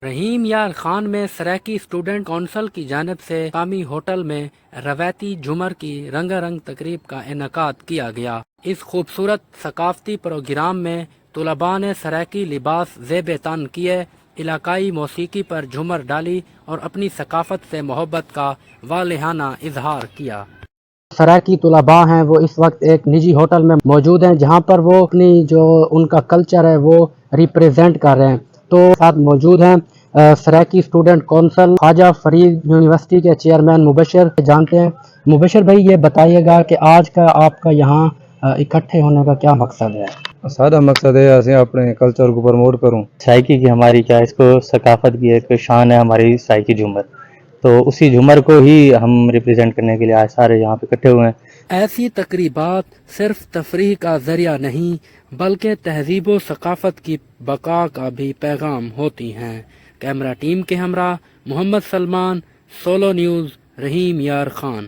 رحیم یار خان میں Saraiki student council کی جانب سے مقامی ہوٹل میں روایتی جھومر کی رنگا رنگ تقریب کا انعقاد کیا گیا۔ اس خوبصورت ثقافتی پروگرام میں طلباء نے سرائکی لباس زیب تن کیے، علاقائی موسیقی پر جھومر ڈالی اور اپنی ثقافت سے محبت کا والہانہ اظہار کیا۔ سرائکی طلباء ہیں وہ اس وقت ایک نجی ہوٹل میں موجود ہیں جہاں پر وہ اپنی جو ان کا کلچر ہے وہ ریپریزنٹ کر رہے ہیں۔ تو ساتھ موجود ہیں Saraiki student council Khwaja Farid university کے چیئرمین مبشر، جانتے ہیں مبشر بھائی یہ بتائیے گا کہ آج کا آپ کا یہاں اکٹھے ہونے کا کیا مقصد ہے؟ سارا مقصد ہے اسے اپنے کلچر کو پروموٹ کروں۔ سرائکی کی ہماری کیا اس کو ثقافت کی ایک شان ہے ہماری سرائکی جھومر، تو اسی جھومر کو ہی ہم ریپرزینٹ کرنے کے لیے آج سارے یہاں پہ اکٹھے ہوئے ہیں۔ ایسی تقریبات صرف تفریح کا ذریعہ نہیں بلکہ تہذیب و ثقافت کی بقا کا بھی پیغام ہوتی ہیں۔ کیمرہ ٹیم کے ہمراہ محمد سلمان، سولو نیوز، رحیم یار خان۔